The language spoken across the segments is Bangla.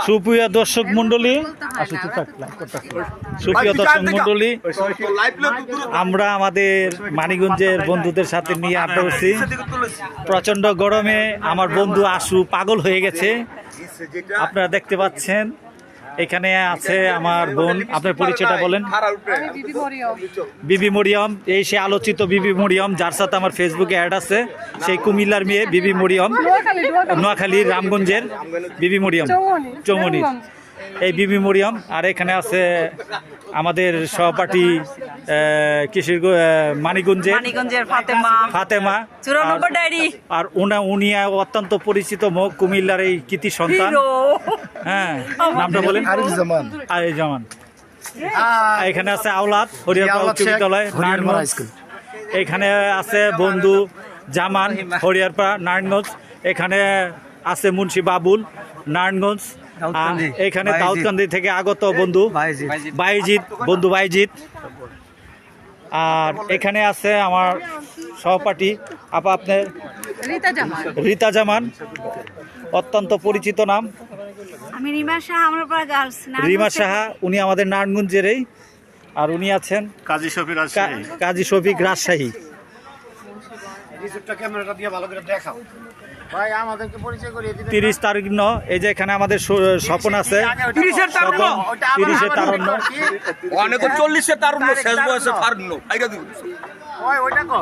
সুপ্রিয় দর্শক মন্ডলী, আমরা আমাদের মানিকগঞ্জের বন্ধুদের সাথে নিয়ে আড্ডা করছি। প্রচন্ড গরমে আমার বন্ধু আশু পাগল হয়ে গেছে, আপনারা দেখতে পাচ্ছেন। এখানে আছে আমার বোন, আপনার পরিচয়টা বলেন। বিবি মরিয়ম, এই সে আলোচিত বিবি মরিয়ম, যার সাথে আমার ফেসবুকে অ্যাড আছে। সেই কুমিল্লার মেয়ে বিবি মরিয়ম, নোয়াখালীর রামগঞ্জের বিবি মরিয়ম, চৌমনির এই বিবি মরিয়ম। আর এখানে আছে আমাদের সহপাঠী মানিকগঞ্জের ফাতেমা, আর উনি অত্যন্ত পরিচিত মুখ, কুমিল্লার এই কৃতি সন্তান। হ্যাঁ, নামটা বলেন। আরিজামান। এখানে আছে আওলাদ, হরিয়ারপাড়া উচ্চ বিদ্যালয় নারায়ণগঞ্জ। এখানে আছে বন্ধু জামান, হরিয়ারপাড়া নারায়ণগঞ্জ। এখানে আছে মুন্সি বাবুল, নারায়ণগঞ্জ। এখানে দাউদকান্দি থেকে আগত বন্ধু বাইজিৎ, বন্ধু বাইজিৎ। আর এখানে আছে আমার সহপাঠী আপনার রীতা জামান, অত্যন্ত পরিচিত নাম। আমি রিমা সাহা, উনি আমাদের নারায়ণগঞ্জেরই। আর উনি আছেন কাজী শফিক রাজশাহী। ভাই আমাদেরকে পরিচয় করিয়ে দিন। 30 তারুণ্য, এই যে এখানে আমাদের স্বপন আছে। 30-এর তারুণ্য, অনেক 40-এর তারুণ্য, শেষ বয়সে তারুণ্য। ওই ওইটা কো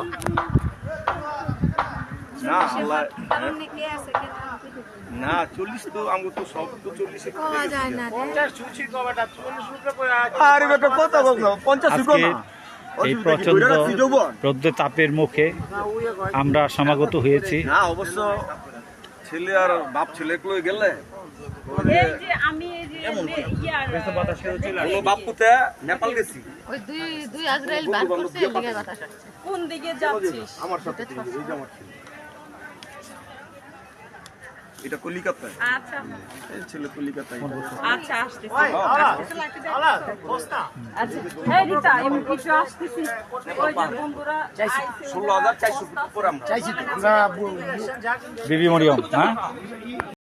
না আল্লাহ না 40 তো আমগো তো সব তো 40-এ পাওয়া যায় না। 50 সুচি কবাটা 40 রুপে কই আছে। আরে বেটা কত বলছো 50 সুকো না। এই প্রচন্ড রৌদ্র তাপের মুখে আমরা সমাগত হয়েছি। না অবশ্য ছেলে আর বাপ ছেলে কই গেলে এই যে আমি এই যে ও বাপুতে নেপাল গেছি। ওই দুই আজরাইল বার করছে এদিকে কথা। কোন দিকে যাচ্ছিস? আমার সাথে এই যে আমার ছেলে। এটা কলিকাতা। আচ্ছা এই ছেলে কলিকাতায়। আচ্ছা আসতেছি। আলা বস্তা আচ্ছা এই রিতা আমি কিছু আসতেছি। ওই যে বন্ধুরা 16,400 উপর আমরা চাইছি আমরা বিবি মরিয়ম। হ্যাঁ।